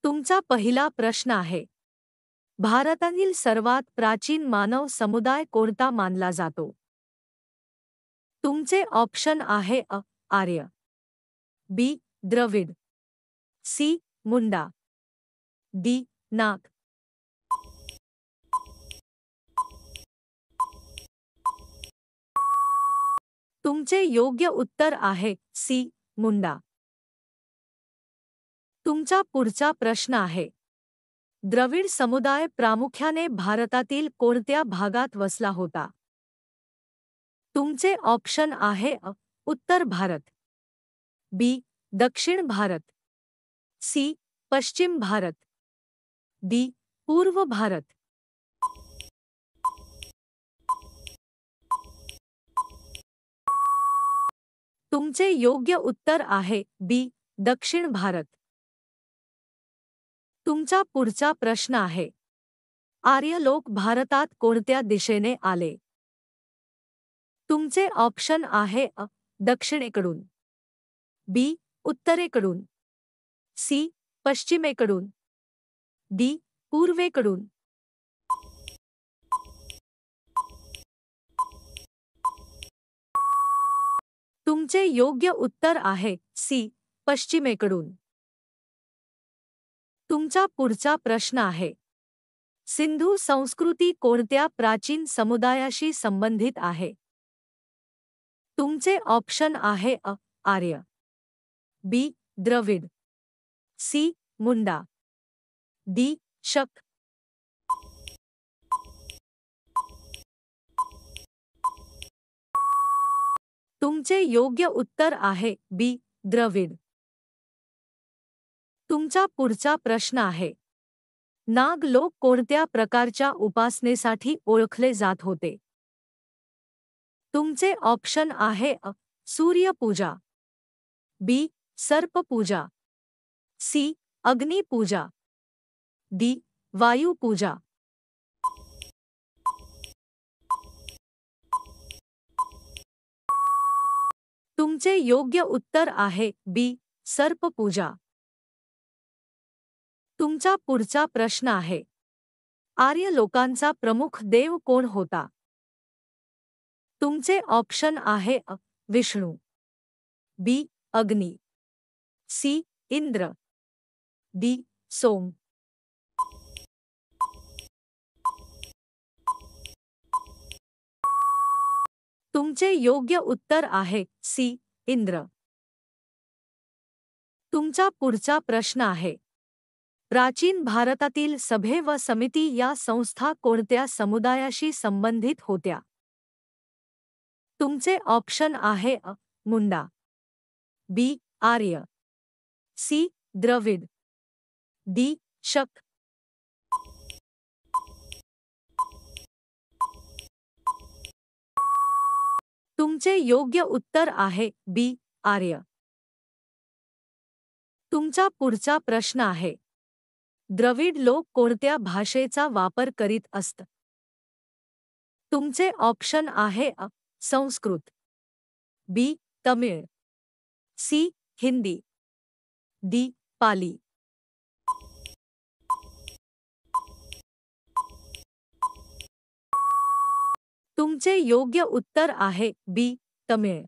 तुमचा पहिला प्रश्न आहे, भारतातील सर्वात प्राचीन मानव समुदाय कोणता मानला जातो? तुमचे ऑप्शन आहे आर्य, बी द्रविड, सी मुंडा, डी नाग. तुमचे योग्य उत्तर आहे सी मुंडा. तुमचा पुढचा प्रश्न आहे, द्रविड समुदाय प्रामुख्याने भारतातील कोणत्या भागात वसला होता? तुमचे ऑप्शन आहे उत्तर भारत, बी दक्षिण भारत, सी पश्चिम भारत, डी पूर्व भारत. तुमचे योग्य उत्तर आहे बी दक्षिण भारत. तुमचा पुढचा प्रश्न आहे, आर्य लोक भारतात कोणत्या दिशेने आले? तुमचे ऑप्शन आहे दक्षिणेकडून, बी उत्तरेकडून, सी पश्चिमेकडून, डी पूर्वेकडून. तुमचे योग्य उत्तर आहे सी पश्चिमेकडून. तुमचा पुढचा प्रश्न आहे, सिंधू संस्कृती कोणत्या प्राचीन समुदायाशी संबंधित आहे? तुमचे ऑप्शन आहे आर्य, बी द्रविड, सी मुंडा, डी शक. तुमचे योग्य उत्तर आहे बी द्रविड. तुमचा पुढचा प्रश्न आहे, नाग लोक कोणत्या प्रकारच्या उपासनेसाठी ओळखले जात होते? तुमचे ऑप्शन आहे सूर्यपूजा, बी सर्पपूजा, सी अग्निपूजा, डी वायुपूजा. तुमचे योग्य उत्तर आहे बी सर्पपूजा. तुमचा पुढचा प्रश्न आहे, आर्य लोकांचा प्रमुख देव कोण होता? तुमचे ऑप्शन आहे विष्णू, बी अग्नी, सी इंद्र, डी सोम. तुमचे योग्य उत्तर आहे सी इंद्र. तुमचा पुढचा प्रश्न आहे, प्राचीन भारतातील सभे व समिती या संस्था कोणत्या समुदायाशी संबंधित होत्या? तुमचे ऑप्शन आहे मुंडा, बी आर्य, सी द्रविड, डी शक. तुमचे योग्य उत्तर आहे बी आर्य. तुमचा पुढचा प्रश्न आहे, द्रविड लोक कोणत्या भाषेचा वापर करीत असत? तुमचे ऑप्शन आहे संस्कृत, बी तमिळ, सी हिंदी, डी पाली. तुमचे योग्य उत्तर आहे बी तमिळ.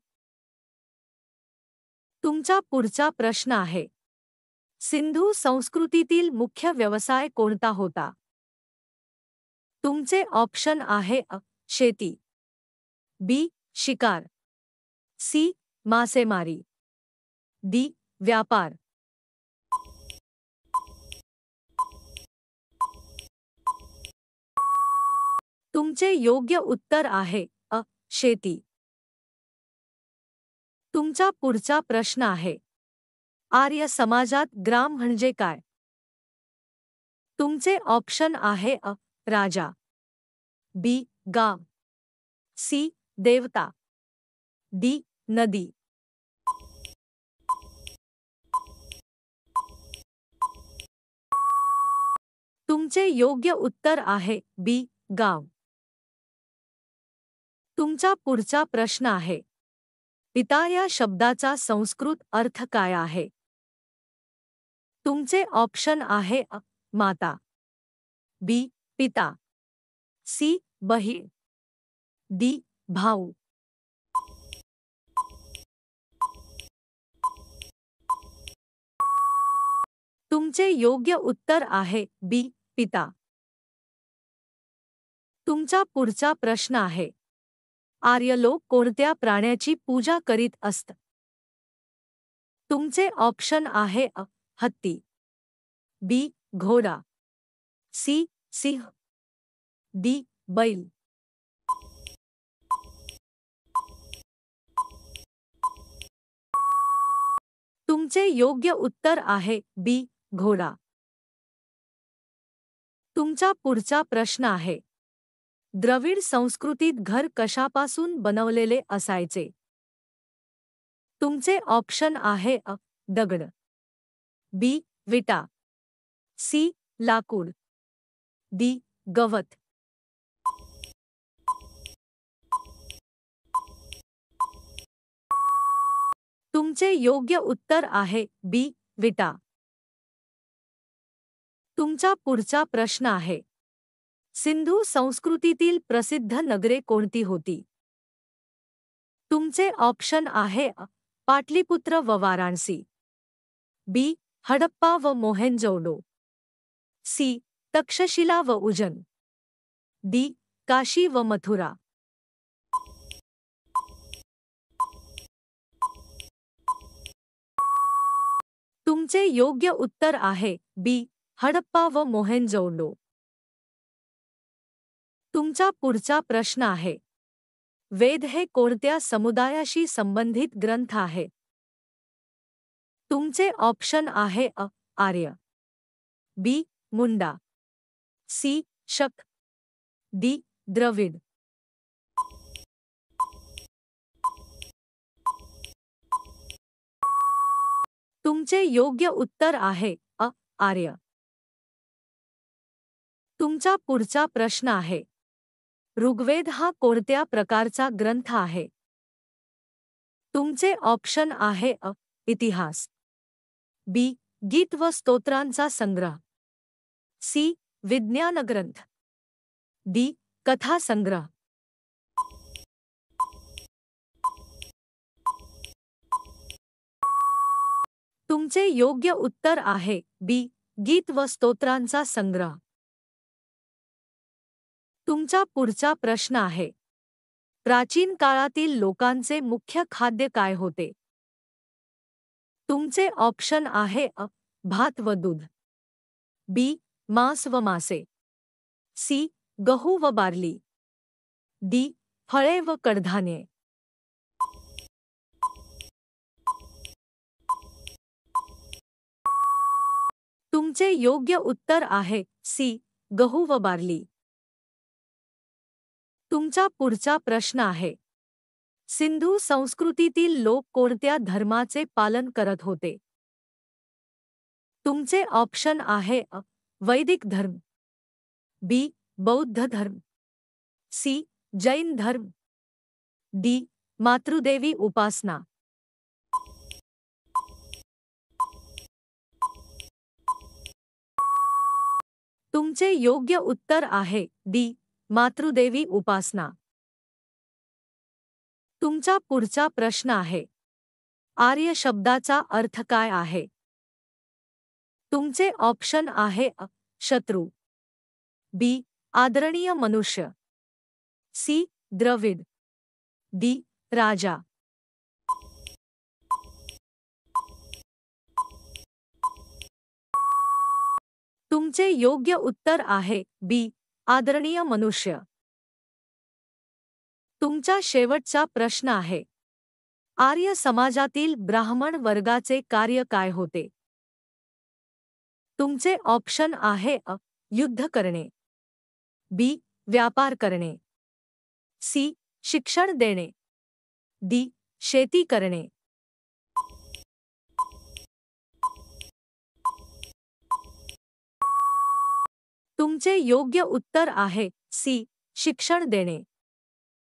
तुमचा पुढचा प्रश्न आहे, सिंधू संस्कृतीतील मुख्य व्यवसाय कोणता होता? तुमचे ऑप्शन आहे शेती, बी शिकार, सी मासेमारी, डी व्यापार. तुमचे योग्य उत्तर आहे शेती. तुमचा पुढचा प्रश्न आहे, आर्य समाजात ग्राम म्हणजे काय? तुमचे ऑप्शन आहे राजा, बी गाव, सी देवता, डी नदी. तुमचे योग्य उत्तर आहे बी गाव. तुमचा पुढचा प्रश्न आहे, पिता या शब्दाचा संस्कृत अर्थ काय आहे? तुमचे ऑप्शन आहे माता, बी पिता, सी बहीण, डी भाऊ. तुमचे योग्य उत्तर आहे बी पिता. तुमचा पुढचा प्रश्न आहे, आर्य लोक कोणत्या प्राण्याची पूजा करीत असत? तुमचे ऑप्शन आहे हत्ती, बी घोडा, सी सिंह, डी बैल. तुमचे योग्य उत्तर आहे बी घोडा. तुमचा पुढचा प्रश्न आहे, द्रविड संस्कृतीत घर कशापासून बनवलेले असायचे? तुमचे ऑप्शन आहे दगड, बी विटा, सी लाकूड, डी गवत. तुमचे योग्य उत्तर आहे बी विटा. तुमचा पुढचा प्रश्न आहे, सिंधू संस्कृतीतील प्रसिद्ध नगरे कोणती होती? तुमचे ऑप्शन आहे पाटलीपुत्र व वाराणसी, बी हडप्पा व मोहेंजोदडो, सी तक्षशिला व उज्जैन, डी काशी व मथुरा. तुमचे योग्य उत्तर आहे बी हडप्पा व मोहेंजोदडो. तुमचा पुढचा प्रश्न आहे, वेद हे कोणत्या समुदायाशी संबंधित ग्रंथ आहे? तुमचे ऑप्शन आहे आर्य, बी मुंडा, सी शक, डी द्रविड. तुमचे योग्य उत्तर आहे आर्य. तुमचा पुढचा प्रश्न आहे, ऋग्वेद हा कोणत्या प्रकारचा ग्रंथ आहे? तुमचे ऑप्शन आहे इतिहास, बी गीत व स्तोत्रांचा संग्रह, सी विज्ञान ग्रंथ, डी कथा संग्रह. तुमचे योग्य उत्तर आहे बी गीत व स्तोत्रांचा संग्रह. तुमचा पुढचा प्रश्न आहे, प्राचीन काळातील लोकांचे मुख्य खाद्य काय होते? तुमचे ऑप्शन आहे भात व दूध, बी मांस व मासे, सी गहू व बार्ली, डी फळे व कडधान्ये. तुमचे योग्य उत्तर आहे सी गहू व बार्ली. तुमचा पुढचा प्रश्न आहे, सिंधू संस्कृतीतील लोक कोणत्या धर्माचे पालन करत होते? तुमचे ऑप्शन आहे वैदिक धर्म, बी बौद्ध धर्म, सी जैन धर्म, डी मातृदेवी उपासना. तुमचे योग्य उत्तर आहे डी मातृदेवी उपासना. तुमचा पुढचा प्रश्न आहे, आर्य शब्दाचा अर्थ काय आहे? तुमचे ऑप्शन आहे शत्रू, बी आदरणीय मनुष्य, सी द्रविड, डी राजा. तुमचे योग्य उत्तर आहे बी आदरणीय मनुष्य. तुमचा शेवटचा प्रश्न आहे, आर्य समाजातील ब्राह्मण वर्गाचे कार्य काय होते? तुमचे ऑप्शन आहे युद्ध करणे, बी व्यापार करणे, सी शिक्षण देणे, डी शेती करणे. तुमचे योग्य उत्तर आहे सी शिक्षण देणे.